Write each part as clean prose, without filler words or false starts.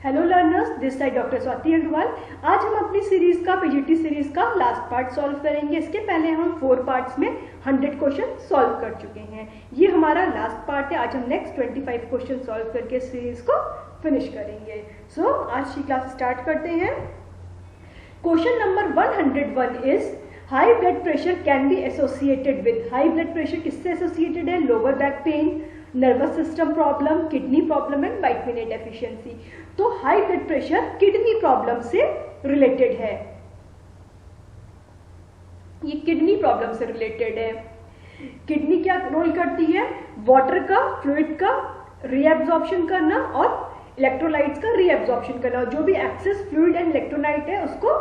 Hello learners, this side doctor Swati Agarwal. आज हम अपनी सीरीज का पीजीटी सीरीज का लास्ट पार्ट सॉल्व करेंगे। इसके पहले हम 4 पार्ट्स में 100 क्वेश्चन सॉल्व कर चुके हैं। ये हमारा लास्ट पार्ट है। आज हम नेक्स्ट 25 क्वेश्चन सॉल्व करके सीरीज को फिनिश करेंगे। सो आज की क्लास स्टार्ट करते हैं। Question number 101 is high blood pressure can be associated with. High blood pressure किससे एसोसिएटेड है? Lower back pain, nervous system problem, kidney problem and vitamin A deficiency. तो high blood pressure kidney problem से related है। ये kidney problem से related है। Kidney क्या role करती है? वाटर का, फ्लूइड का रीएब्जॉर्प्शन करना और इलेक्ट्रोलाइट्स का रीएब्जॉर्प्शन करना। जो भी एक्सेस फ्लूइड एंड इलेक्ट्रोलाइट है उसको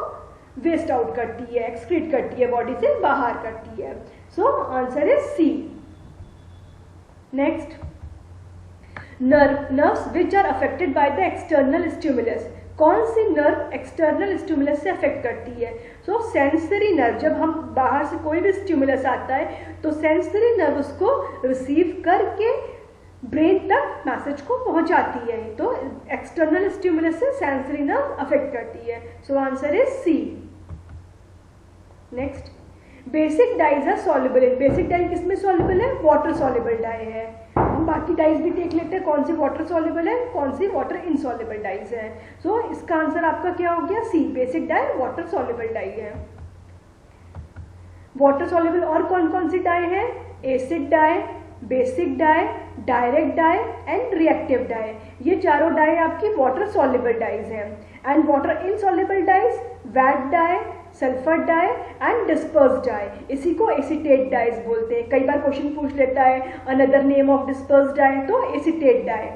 वेस्ट आउट करती है, एक्सक्रीट करती है, बॉडी से बाहर करती है। So answer is C. Next, nerves which are affected by the external stimulus. कौन सी नर्व एक्सटर्नल स्टिमुलस से अफेक्ट करती है? So sensory nerve. जब हम बाहर से कोई भी स्टिमुलस आता है तो सेंसरी नर्व उसको रिसीव करके ब्रेन तक मैसेज को पहुंचाती है। तो एक्सटर्नल स्टिमुलस से सेंसरी नर्व अफेक्ट करती है। So answer is C. Next, basic dyes are soluble in. Basic dye किसमें सॉल्युबल है? वाटर सॉल्युबल डाई है। हम बाकी डाइज भी देख लेते हैं कौन सी वाटर सॉल्युबल है, कौन सी वाटर इनसॉल्युबल डाइज है। सो इसका आंसर आपका क्या हो गया? C. Basic dye water soluble dye है। वाटर सॉल्युबल और कौन कौन सी डाई है? Acid dye, basic dye, direct dye and reactive dye. ये चारों डाई आपकी वाटर सॉल्युबल डाइज हैं। And water insoluble dyes vat dye, sulphur dye and disperse dye. इसी को एसीटेट डाइज बोलते हैं। कई बार क्वेश्चन पूछ लेता है another name of disperse dye, तो acetate dye.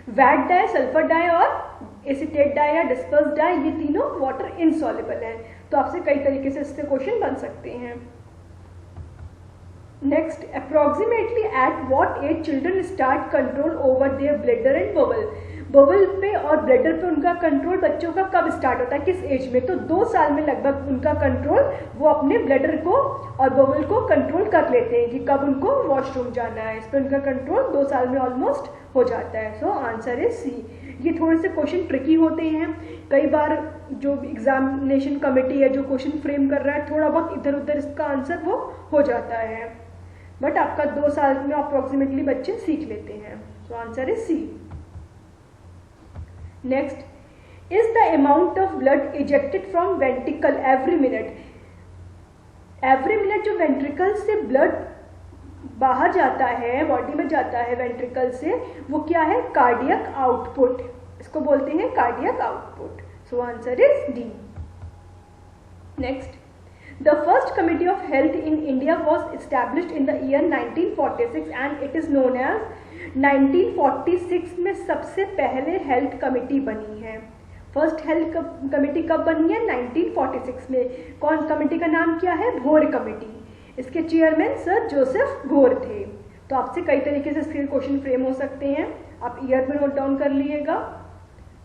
Vat dye, sulphur dye और एसीटेट डाई या डिस्पर्स डाई, ये तीनों वाटर इनसॉल्युबल हैं। तो आपसे कई तरीके से इससे क्वेश्चन बन सकते हैं। Next, approximately at what age children start control over their bladder and bowel. Bowel पे और ब्लैडर पे उनका कंट्रोल बच्चों का कब स्टार्ट होता है, किस एज में? तो 2 साल में लगभग उनका कंट्रोल, वो अपने ब्लैडर को और बबल को कंट्रोल कर लेते हैं कि कब उनको वॉशरूम जाना है। इस पर उनका कंट्रोल 2 साल में ऑलमोस्ट हो जाता है। So answer is C. ये थोड़े से क्वेश्चन ट्रिकी होते हैं। कई बार जो एग्जामिनेशन कमेटी है जो क्वेश्चन फ्रेम कर रहा है, थोड़ा बहुत इधर उधर इसका आंसर वो हो जाता है, बट आपका 2 साल में अप्रोक्सीमेटली बच्चे सीख लेते हैं। So answer is C. Next, is the amount of blood ejected from ventricle every minute. Every minute जो वेंट्रिकल से ब्लड बाहर जाता है, बॉडी में जाता है वेंट्रिकल से, वो क्या है? Cardiac output. इसको बोलते हैं cardiac output. So answer is D. Next, the first committee of health in India was established in the year 1946 and it is known as 1946 में सबसे पहले हेल्थ कमेटी बनी है। फर्स्ट हेल्थ कमेटी कब बनी है? 1946 में। कौन कमेटी का नाम क्या है? घोर कमेटी। इसके चेयरमैन सर जोसेफ घोर थे। तो आपसे कई तरीके से इसके क्वेश्चन फ्रेम हो सकते हैं। आप ईयर में नोट डाउन कर लीजिएगा,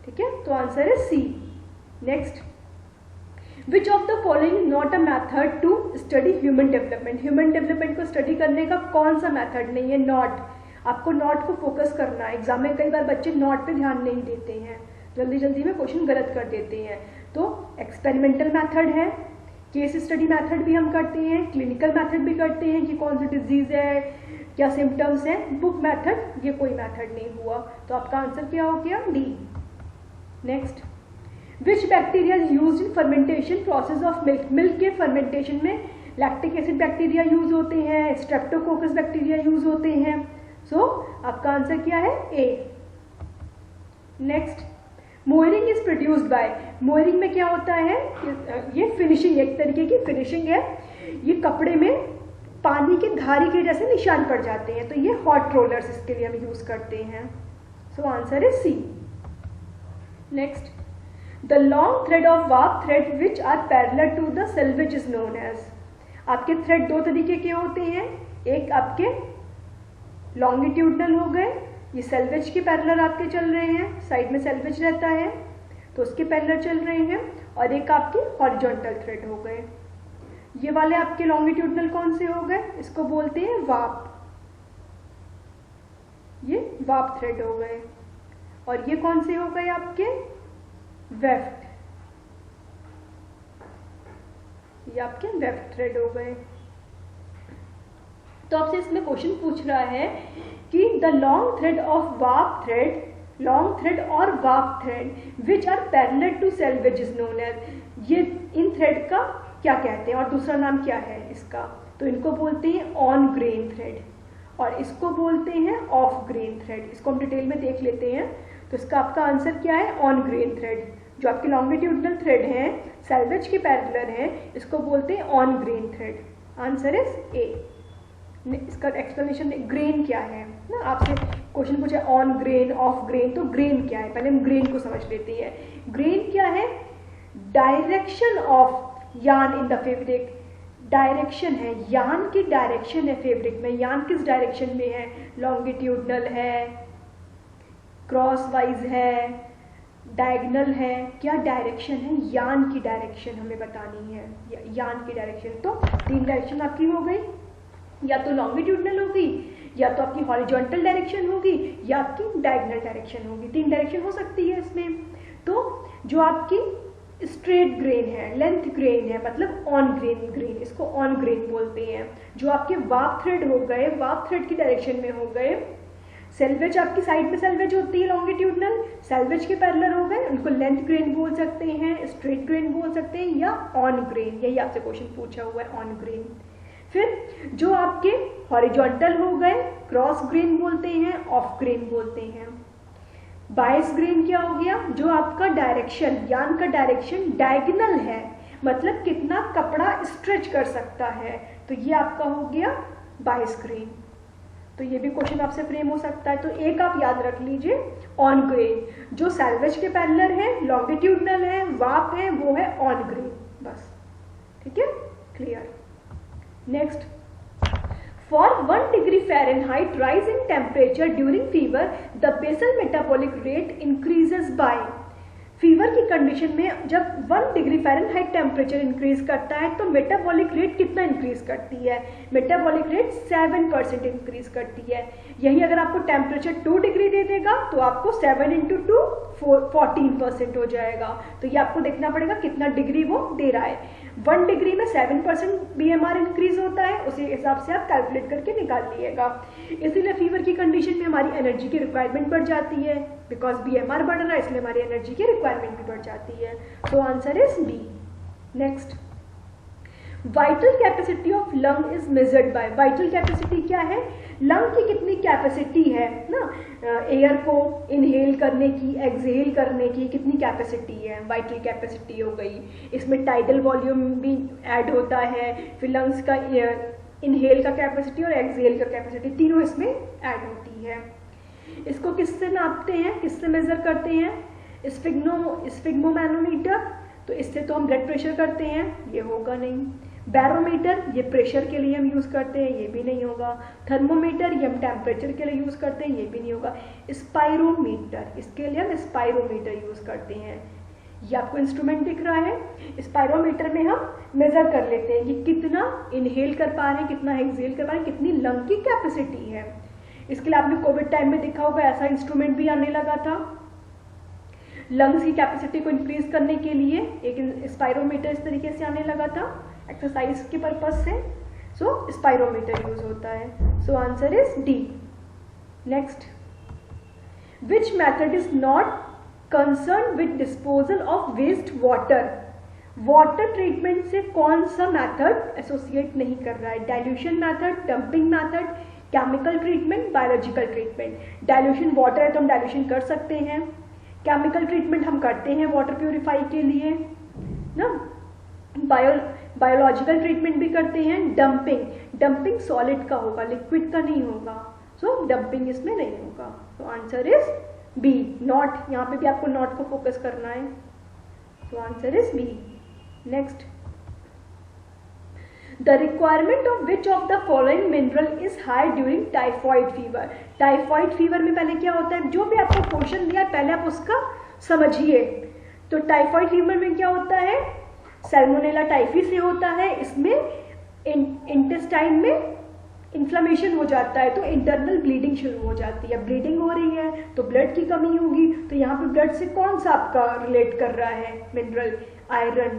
ठीक है? तो आंसर है C. Next, Which of the following is not a method to study human development? Human development को स्टडी करने का कौन सा मेथड नहीं है? नॉट। आपको नॉट को फोकस करना है। एग्जाम में कई बार बच्चे नॉट पे ध्यान नहीं देते हैं, जल्दी जल्दी में क्वेश्चन गलत कर देते हैं। तो एक्सपेरिमेंटल मेथड है, केस स्टडी मेथड भी हम करते हैं, क्लिनिकल मेथड भी करते हैं कि कौन सी डिजीज है, क्या सिम्टम्स है। बुक मेथड ये कोई मेथड नहीं हुआ। तो आपका आंसर क्या हो गया? D. Next, which bacteria use in fermentation process of milk. Milk के फर्मेंटेशन में लैक्टिक एसिड बैक्टीरिया यूज होते हैं, स्ट्रेप्टोकोकस बैक्टीरिया यूज होते हैं। सो आपका आंसर क्या है? ए। नेक्स्ट, मोयरिंग इज प्रोड्यूस्ड बाय। मोयरिंग में क्या होता है? ये फिनिशिंग, एक तरीके की फिनिशिंग है। ये कपड़े में पानी की धारी के जैसे निशान पड़ जाते हैं, तो ये हॉट रोलर्स इसके लिए हम यूज करते हैं। So answer is C. Next, The long thread of warp thread which are parallel to the selvage is known as। आपके थ्रेड 2 तरीके के होते हैं। एक आपके लॉन्गिट्यूडनल हो गए, ये सेल्वेज के पैरेलल आपके चल रहे हैं, साइड में सेल्वेज रहता है तो उसके पैरेलल चल रहे हैं। और एक आपके हॉरिजॉन्टल थ्रेड हो गए। ये वाले आपके लॉन्गिट्यूडनल कौन से हो गए? इसको बोलते हैं वार्प। ये वार्प थ्रेड हो गए। और ये कौन से हो गए आपके वेफ्ट, ये आपके वेफ्ट थ्रेड हो गए। तो आपसे इसमें क्वेश्चन पूछ रहा है कि the long thread of warp thread, long thread और warp thread which are parallel to selvage is known as, ये इन थ्रेड का क्या कहते हैं और दूसरा नाम क्या है इसका, तो इनको बोलते हैं ऑन ग्रेन थ्रेड और इसको बोलते हैं ऑफ ग्रेन थ्रेड। इसको हम डिटेल में देख लेते हैं। तो इसका आपका आंसर क्या है, ऑन ग्रेन थ्रेड। जो आपके लॉन्गिट्यूडनल थ्रेड हैं, सेल्वेज के पैरेलल हैं, इसको बोलते हैं on grain thread. Answer is ए। इसका एक्सप्लेनेशन ग्रेन क्या है ना, आपसे क्वेश्चन पूछा ऑन ग्रेन ऑफ ग्रेन, तो ग्रेन क्या है, पहले हम ग्रेन को समझ लेते हैं। ग्रेन क्या है, direction of yarn in the fabric, direction है, यार्न की डायरेक्शन है फैब्रिक में, यार्न किस डायरेक्शन में है, लॉन्गिट्यूडनल है, क्रॉस वाइज है, डायगनल है, क्या डायरेक्शन है, यार्न की डायरेक्शन हमें बतानी है, यार्न की डायरेक्शन। तो तीन डायरेक्शन आपकी हो गई, या तो लॉन्गिट्यूडनल होगी, या तो आपकी हॉरिजॉन्टल डायरेक्शन होगी, या आपकी डायगोनल डायरेक्शन होगी। तीन डायरेक्शन हो सकती है इसमें। तो जो आपकी स्ट्रेट ग्रेन है, लेंथ ग्रेन है, मतलब ऑन ग्रेन ग्रेन, इसको ऑन ग्रेन बोलते हैं। जो आपके वार्प थ्रेड हो गए, वार्प थ्रेड की डायरेक्शन में हो गए, सेल्वेज आपकी साइड में सेल्वेज होती है लॉन्गिट्यूडनल, सेल्वेज के पैरेलल हो गए, उनको लेंथ ग्रेन बोल सकते हैं, स्ट्रेट ग्रेन बोल सकते हैं, या ऑन ग्रेन। यही आपसे क्वेश्चन पूछा हुआ है, ऑन ग्रेन। फिर जो आपके हॉरिजॉन्टल हो गए, क्रॉस ग्रेन बोलते हैं, ऑफ ग्रेन बोलते हैं। बायस ग्रेन क्या हो गया, जो आपका डायरेक्शन, यार्न का डायरेक्शन डायगोनल है, मतलब कितना कपड़ा स्ट्रेच कर सकता है, तो ये आपका हो गया बायस ग्रेन। तो ये भी क्वेश्चन आपसे फ्रेम हो सकता है। तो एक आप याद रख लीजिए, ऑन ग्रेन, जो सेल्वेज के पैरेलल है, लॉन्गिट्यूडनल है, वार्प है, वो है ऑन ग्रेन, बस। ठीक है, clear. Next, for 1 degree Fahrenheit rise in temperature during fever, the basal metabolic rate increases by, fever की कंडीशन में जब 1 डिग्री फ़ारेनहाइट टेम्परेचर इंक्रीज करता है तो मेटाबॉलिक रेट कितना इंक्रीज करती है, मेटाबॉलिक रेट 7% इंक्रीज करती है। यही अगर आपको टेम्परेचर 2 डिग्री दे देगा तो आपको 7 × 2 14% हो जाएगा। तो ये आपको देखना पड़ेगा कितना डिग्री वो दे रहा है। 1 डिग्री में 7% BMR इंक्रीज होता है, उसी हिसाब से आप कैलकुलेट करके निकाल लिएगा। इसीलिए फीवर की कंडीशन में हमारी एनर्जी की रिक्वायरमेंट बढ़ जाती है, बिकॉज BMR बढ़ रहा है इसलिए हमारी एनर्जी की रिक्वायरमेंट भी बढ़ जाती है। तो answer is B. Next, vital capacity of lung is measured by, vital capacity क्या है, लंग की कितनी कैपेसिटी है ना, एयर को इनहेल करने की, एक्सहेल करने की कितनी कैपेसिटी है, वाइटल कैपेसिटी हो गई। इसमें टाइडल वॉल्यूम भी ऐड होता है, फिर लंग्स का इनहेल का कैपेसिटी और एक्सहेल का कैपेसिटी तीनों इसमें ऐड होती है। इसको किससे नापते हैं, किससे मेजर करते हैं, स्फिग्मोमैनोमीटर, तो इससे तो हम ब्लड प्रेशर करते हैं, ये होगा नहीं। बैरोमीटर, ये प्रेशर के लिए हम यूज़ करते हैं, ये भी नहीं होगा। थर्मोमीटर, ये हम टेम्परेचर के लिए यूज़ करते हैं, ये भी नहीं होगा। स्पायरोमीटर, इसके लिए हम स्पायरोमीटर यूज़ करते हैं। ये आपको इंस्ट्रूमेंट दिख रहा है, स्पायरोमीटर में हम मेजर कर लेते हैं ये कितना इनहेल कर पा रहे हैं, कितना एक्सहेल कर पा रहे हैं, कितनी लंग की कैपेसिटी है। इसके लिए आपने कोविड टाइम में देखा होगा, ऐसा इंस्ट्रूमेंट भी आने लगा था। लंग्स की कैपेसिटी को इंक्रीज करने के लिए एक स्पायरोमीटर इस तरीके से आने लगा था, एक्सरसाइज के पर्पज से। सो स्पायरोमीटर यूज होता है। So answer is D. Next, which method is not concern with disposal of waste water, water treatment से कौन सा मेथड एसोसिएट नहीं कर रहा है, dilution method, dumping method, chemical treatment, biological treatment. Dilution water है तो हम डाइल्यूशन कर सकते हैं, केमिकल ट्रीटमेंट हम करते हैं वाटर प्योरीफाई के लिए ना, बायोलॉजिकल ट्रीटमेंट भी करते हैं। डंपिंग सॉलिड का होगा, लिक्विड का नहीं होगा। सो डंपिंग इसमें नहीं होगा। तो आंसर इज बी, नॉट। यहाँ पे भी आपको नॉट को फोकस करना है। तो answer is B. Next, the requirement of which of the following mineral is high during typhoid fever. Typhoid fever में पहले क्या होता है, जो भी आपको क्वेश्चन दिया है पहले आप उसका समझिए। तो टाइफॉइड फीवर में क्या होता है, सैल्मोनेला टाइफी से होता है। इसमें इंटेस्टाइन में इन्फ्लेमेशन हो जाता है तो इंटरनल ब्लीडिंग शुरू हो जाती है। ब्लीडिंग हो रही है तो ब्लड की कमी होगी, तो यहाँ पे ब्लड से कौन सा आपका रिलेट कर रहा है मिनरल, आयरन,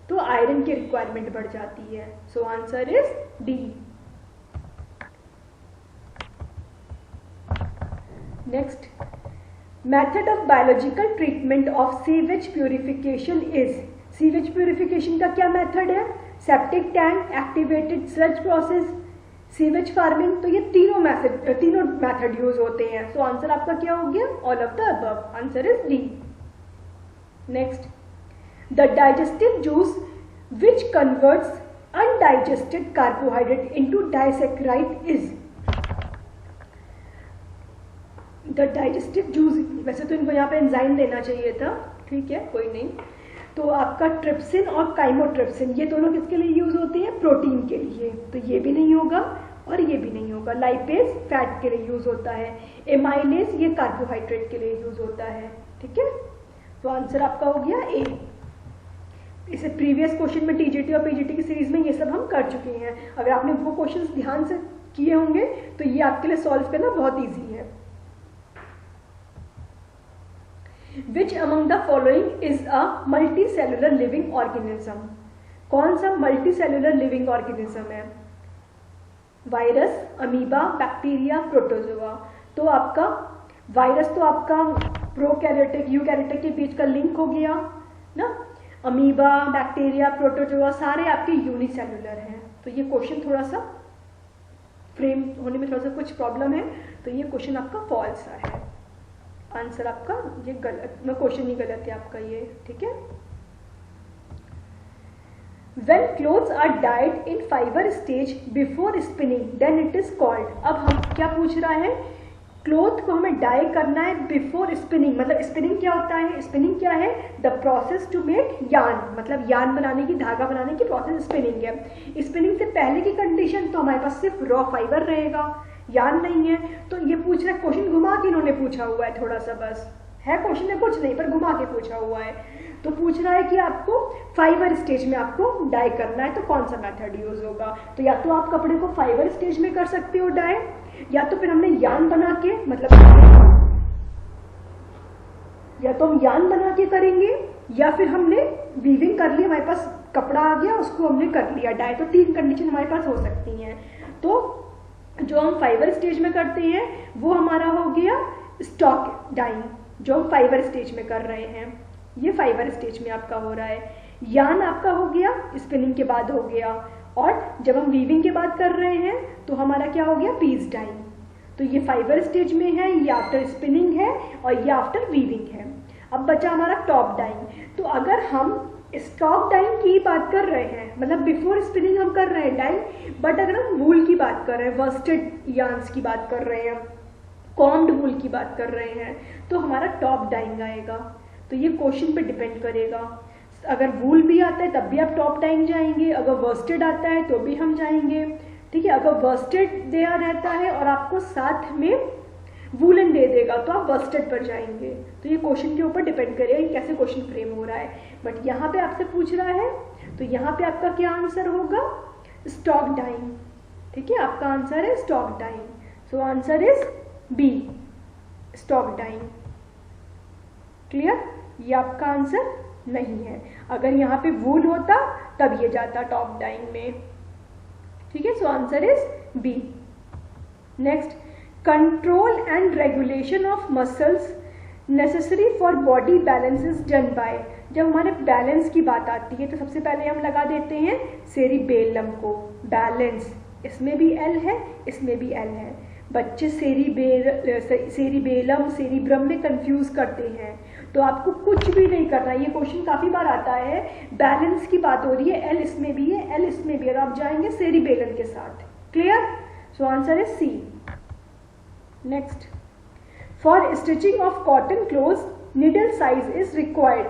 तो आयरन की रिक्वायरमेंट बढ़ जाती है। So answer is D. Next, method of biological treatment of sewage purification is. Sewage purification का क्या मेथड है? Septic tank, activated sludge process, sewage farming. तो ये तीनों मेथड यूज होते हैं। सो आंसर आपका क्या हो गया? All of the above. Answer is D. Next, the digestive juice which converts undigested carbohydrate into disaccharide is. The digestive juice, वैसे तो इनको यहाँ पे एंजाइम देना चाहिए था, ठीक है कोई नहीं। तो आपका ट्रिप्सिन और काइमोट्रिप्सिन ये दोनों किसके लिए यूज होते हैं? प्रोटीन के लिए। तो ये भी नहीं होगा और ये भी नहीं होगा। लाइपेज फैट के लिए यूज होता है, एमाइलेज ये कार्बोहाइड्रेट के लिए यूज होता है, ठीक है। तो आंसर आपका हो गया ए। इसे प्रीवियस क्वेश्चन में टीजीटी और पीजीटी की सीरीज में ये सब हम कर चुके हैं। अगर आपने वो क्वेश्चंस ध्यान से किए होंगे तो ये आपके लिए सॉल्व करना बहुत ईजी है। Which among the following is a multicellular living organism? कौन सा multicellular living organism है? Virus, amoeba, bacteria, protozoa. तो आपका वायरस तो आपका प्रोकैरियोटिक यूकैरियोटिक के बीच का लिंक हो गया ना। अमीबा, बैक्टीरिया, प्रोटोजोआ सारे आपके यूनिसेलुलर हैं। तो ये क्वेश्चन थोड़ा सा फ्रेम होने में थोड़ा सा कुछ प्रॉब्लम है, तो ये क्वेश्चन आपका फॉल्स है। आंसर आपका ये गलत, क्वेश्चन ही गलत है आपका ये, ठीक है। When clothes are dyed in fiber stage before spinning, then it is called। अब हम क्या पूछ रहा है? क्लोथ को हमें डाई करना है बिफोर स्पिनिंग। मतलब स्पिनिंग क्या होता है? स्पिनिंग क्या है? The process to make yarn, मतलब यार्न बनाने की, धागा बनाने की प्रोसेस स्पिनिंग है। स्पिनिंग से पहले की कंडीशन तो हमारे पास सिर्फ रॉ फाइबर रहेगा, यार्न नहीं है। तो ये पूछ रहा है, क्वेश्चन घुमा के इन्होंने पूछा हुआ है थोड़ा सा, बस है क्वेश्चन में कुछ नहीं पर घुमा के पूछा हुआ है। तो पूछ रहा है कि आपको फाइबर स्टेज में आपको डाई करना है, तो कौन सा मेथड यूज होगा? तो या तो आप कपड़े को फाइबर स्टेज में कर सकते हो डाई, या तो फिर हमने यार्न बना के, मतलब या तो हम यार्न बना के करेंगे, या फिर हमने वीविंग कर लिया, हमारे पास कपड़ा आ गया उसको हमने कर लिया डाई। तो तीन कंडीशन हमारे पास हो सकती हैं। तो जो हम फाइबर स्टेज में करते हैं वो हमारा हो गया स्टॉक डाइंग, जो हम फाइबर स्टेज में कर रहे हैं, ये फाइबर स्टेज में आपका हो रहा है। यार्न आपका हो गया स्पिनिंग के बाद हो गया, और जब हम वीविंग के बाद कर रहे हैं तो हमारा क्या हो गया? Piece dyeing. तो ये फाइबर स्टेज में है, ये आफ्टर स्पिनिंग है, और ये आफ्टर वीविंग है। अब बचा हमारा टॉप डाइंग। तो अगर हम स्टॉक डाइंग की बात कर रहे हैं, मतलब बिफोर स्पिनिंग हम कर रहे हैं डाइंग, बट अगर हम वूल की बात कर रहे हैं, वर्स्टेड यार्न्स की बात कर रहे हैं, कॉम्ड वूल की बात कर रहे हैं, तो हमारा टॉप डाइंग आएगा। तो ये क्वेश्चन पे डिपेंड करेगा। अगर वूल भी आता है तब भी आप टॉप डाइंग जाएंगे, अगर वर्स्टेड आता है तो भी हम जाएंगे, ठीक है। अगर वर्स्टेड दिया रहता है और आपको साथ में वूलन दे देगा तो आप वर्स्टेड पर जाएंगे। तो ये क्वेश्चन के ऊपर डिपेंड करेगा कि कैसे क्वेश्चन फ्रेम हो रहा है। बट यहाँ पे आपसे पूछ रहा है तो यहाँ पे आपका क्या आंसर होगा? स्टॉक डाइंग, ठीक है। आपका आंसर है stock dying. So answer is B, stock dying. Clear? ये आपका आंसर नहीं है। अगर यहाँ पे वूल होता तब ये जाता टॉप डाइंग में, ठीक है। So answer is B. Next, control and regulation of muscles necessary for body balance is done by. जब हमारे बैलेंस की बात आती है तो सबसे पहले हम लगा देते हैं सेरिबेलम को। बैलेंस, इसमें भी एल है, इसमें भी एल है। बच्चे सेरिबेलम सेरिब्रम में कंफ्यूज करते हैं, तो आपको कुछ भी नहीं करना। ये क्वेश्चन काफी बार आता है, बैलेंस की बात हो रही है, एल इसमें भी है, एल इसमें भी है, आप जाएंगे सेरिबेलम के साथ। Clear? So answer is C. Next, for stitching of cotton cloth needle size is required.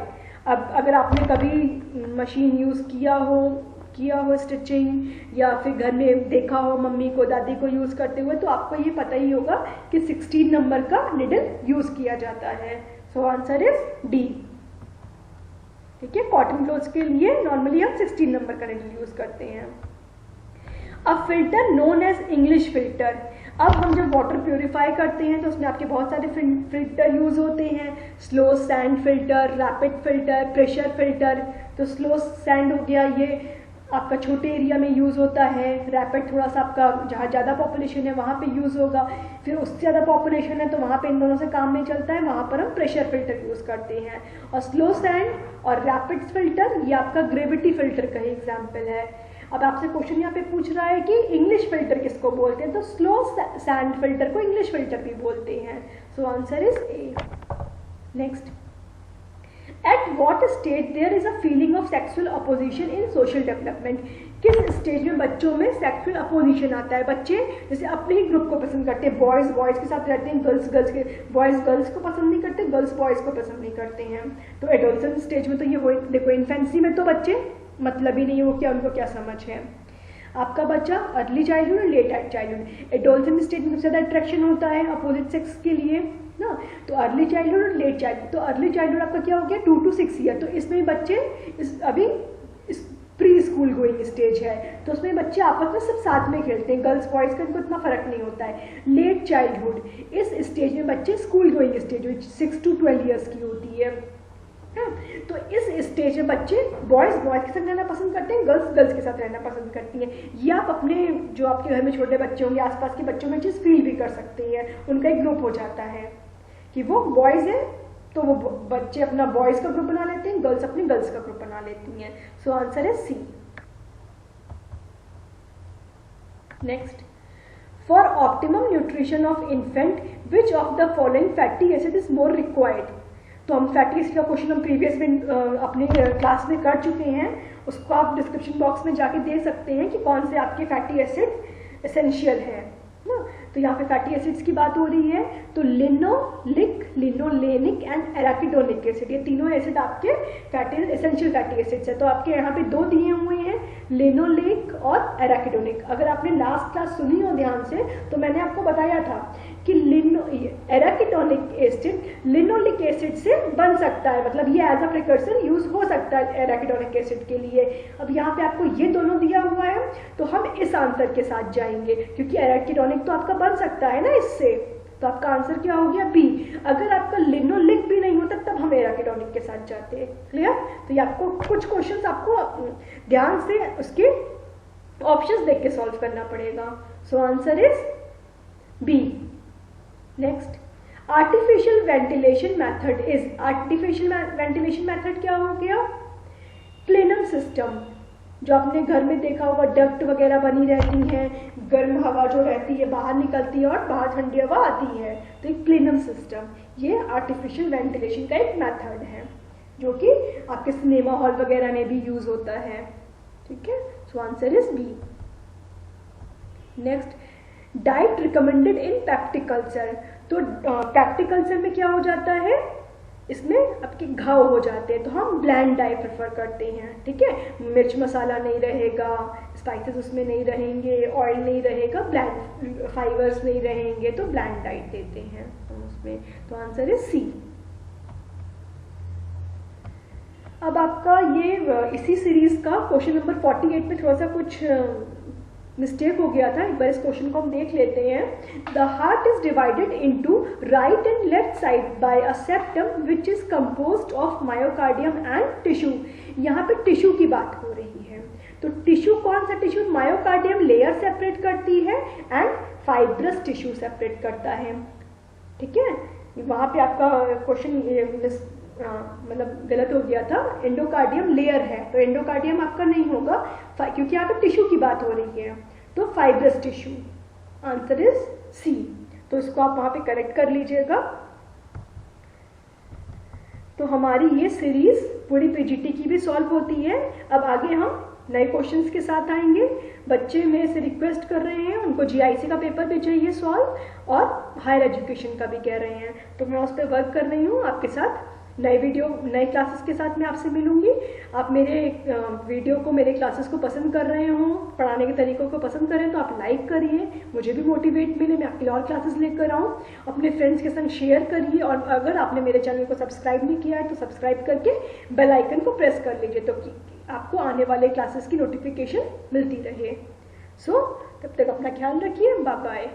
अब अगर आपने कभी मशीन यूज किया हो स्टिचिंग, या फिर घर में देखा हो मम्मी को, दादी को यूज करते हुए, तो आपको ये पता ही होगा कि 16 नंबर का निडल यूज किया जाता है। सो आंसर इज डी, ठीक है। कॉटन क्लोथ्स के लिए नॉर्मली हम 16 नंबर का निडल यूज करते हैं। A filter known as English filter. अब हम जब वाटर प्योरीफाई करते हैं तो उसमें आपके बहुत सारे फिल्टर यूज होते हैं, slow sand filter, rapid filter, pressure filter. तो स्लो सैंड हो गया, ये आपका छोटे एरिया में यूज़ होता है। रैपिड थोड़ा सा आपका जहाँ ज़्यादा पॉपुलेशन है वहाँ पे यूज़ होगा, फिर उससे ज़्यादा पॉपुलेशन है तो वहाँ पे इन दोनों से काम नहीं चलता है, वहाँ पर हम प्रेशर फिल्टर यूज़ करते हैं। और स्लो सैंड और रैपिड फिल्टर ये आपका ग्रेविटी फिल्टर का ही एग्जाम्पल है। अब आपसे क्वेश्चन यहाँ पे पूछ रहा है कि इंग्लिश फिल्टर किसको बोलते हैं, तो स्लो सैंड फिल्टर को इंग्लिश फिल्टर भी बोलते हैं। So answer is A. Next, at what stage there is a feeling of sexual opposition in social development. किस स्टेज में बच्चों में सेक्सुअल अपोजिशन आता है? बच्चे जैसे अपने ही ग्रुप को पसंद करते हैं, बॉयज बॉयज के साथ रहते हैं, गर्ल्स गर्ल्स के, बॉयज गर्ल्स को पसंद नहीं करते, गर्ल्स बॉयज को पसंद नहीं करते हैं। तो एडोलसेंट स्टेज में तो ये हो, देखो इन्फेंसी में तो बच्चे मतलब ही नहीं हो क्या उनको क्या समझ है। आपका बच्चा अर्ली चाइल्डहुड और लेट चाइल्डहुड, एडोलसेंट स्टेज में सबसे ज़्यादा अट्रैक्शन होता है अपोजिट सेक्स के लिए ना। तो अर्ली चाइल्डहुड और लेट चाइल्डहुड, तो अर्ली चाइल्डहुड आपका क्या हो गया 2 to 6 ईयर, तो इसमें बच्चे अभी प्री स्कूल गोइंग स्टेज है, तो उसमें बच्चे आपस में सब साथ में खेलते हैं, गर्ल्स बॉयज का इनको इतना फर्क नहीं होता है। लेट चाइल्डहुड, इस स्टेज में बच्चे school going stage 6 to 12 years की होती है। तो इस स्टेज में बच्चे बॉयज बॉयज के साथ रहना पसंद करते हैं, गर्ल्स गर्ल्स के साथ रहना पसंद करती हैं। ये आप अपने जो आपके घर में छोटे बच्चे होंगे आसपास के बच्चों में चीज़ फील भी कर सकते हैं। उनका एक ग्रुप हो जाता है कि वो बॉयज है तो वो बच्चे अपना बॉयज का ग्रुप बना लेते हैं, गर्ल्स अपनी गर्ल्स का ग्रुप बना लेती हैं। सो आंसर है C. Next, for optimum nutrition of infant which of the following fatty acid is more required. तो हम फैटी एसिड का क्वेश्चन हम प्रीवियस में अपने क्लास में कर चुके हैं, उसको आप डिस्क्रिप्शन बॉक्स में जाके देख सकते हैं कि कौन से आपके फैटी एसिड एसेंशियल है ना। तो यहाँ पे फैटी एसिड्स की बात हो रही है, तो linoleic, linolenic and arachidonic acid, ये तीनों एसिड आपके फैटी एसेंशियल फैटी एसिड्स है। तो आपके यहाँ पे 2 दिए हुए हैं, लिनोलिक और एराकिडोनिक। अगर आपने लास्ट क्लास सुनी हो ध्यान से तो मैंने आपको बताया था कि एराकिडोनिक एसिड लिनोलिक एसिड से बन सकता है, मतलब ये एज अ प्रिकर्सर यूज हो सकता है एराकिडोनिक एसिड के लिए। अब यहाँ पे आपको ये दोनों दिया हुआ है तो हम इस आंसर के साथ जाएंगे, क्योंकि एराकिडोनिक तो आपका बन सकता है ना इससे, तो आपका आंसर क्या हो गया बी। अगर आपका लिनोलिक भी नहीं होता तब हम एराकिडोनिक के साथ जाते हैं। क्लियर? तो ये आपको कुछ क्वेश्चंस आपको ध्यान से उसके ऑप्शंस देख के सॉल्व करना पड़ेगा। So answer is B. Next, artificial ventilation method is, artificial ventilation method क्या हो गया? प्लेनम सिस्टम, जो आपने घर में देखा होगा डक्ट वगैरह बनी रहती हैं, गर्म हवा जो रहती है बाहर निकलती है और बाहर ठंडी हवा आती है, तो एक प्लेनम सिस्टम, ये आर्टिफिशियल वेंटिलेशन का एक मेथड है जो कि आपके सिनेमा हॉल वगैरह में भी यूज होता है। ठीक है, so answer is B. Next, diet recommended in peptic ulcer, तो पेप्टिक कल्चर में क्या हो जाता है, इसमें आपके घाव हो जाते हैं, तो हम ब्लैंड डाइट प्रेफर करते हैं। ठीक है, मिर्च मसाला नहीं रहेगा, स्पाइसेस उसमें नहीं रहेंगे, ऑयल नहीं रहेगा, ब्लैंड फाइबर्स नहीं रहेंगे, तो ब्लैंड डाइट देते हैं हम उसमें। तो आंसर इज सी। अब आपका ये इसी सीरीज का क्वेश्चन नंबर 48 में थोड़ा सा कुछ मिस्टेक हो गया था, एक बार इस क्वेश्चन को हम देख लेते हैं। The heart is divided into right and left side by a septum which is composed of myocardium and tissue. यहाँ पे टिश्यू की बात हो रही है, तो टिश्यू कौन सा टिश्यू? मायोकार्डियम लेयर सेपरेट करती है एंड फाइब्रस टिश्यू सेपरेट करता है। ठीक है, वहां पे आपका क्वेश्चन मतलब गलत हो गया था, एंडोकार्डियम लेयर है तो एंडोकार्डियम आपका नहीं होगा क्योंकि यहाँ पे टिश्यू की बात हो रही है, तो fibrous tissue. Answer is C. तो इसको आप वहां पे करेक्ट कर लीजिएगा। तो हमारी ये सीरीज पूरी पीजीटी की भी सॉल्व होती है। अब आगे हम नए क्वेश्चंस के साथ आएंगे। बच्चे मेरे से रिक्वेस्ट कर रहे हैं, उनको जीआईसी का पेपर भी चाहिए सॉल्व और हायर एजुकेशन का भी कह रहे हैं, तो मैं उस पर वर्क कर रही हूँ। आपके साथ नए वीडियो नए क्लासेस के साथ मैं आपसे मिलूंगी। आप मेरे वीडियो को, मेरे क्लासेस को पसंद कर रहे हो, पढ़ाने के तरीकों को पसंद करें तो आप लाइक करिए, मुझे भी मोटिवेट मिले, मैं आपके लिए और क्लासेस लेकर आऊँ। अपने फ्रेंड्स के संग शेयर करिए और अगर आपने मेरे चैनल को सब्सक्राइब नहीं किया है तो सब्सक्राइब करके बेल आइकन को प्रेस कर लीजिए तो कि आपको आने वाले क्लासेस की नोटिफिकेशन मिलती रहे। सो तब तक अपना ख्याल रखिए, बाय बाय।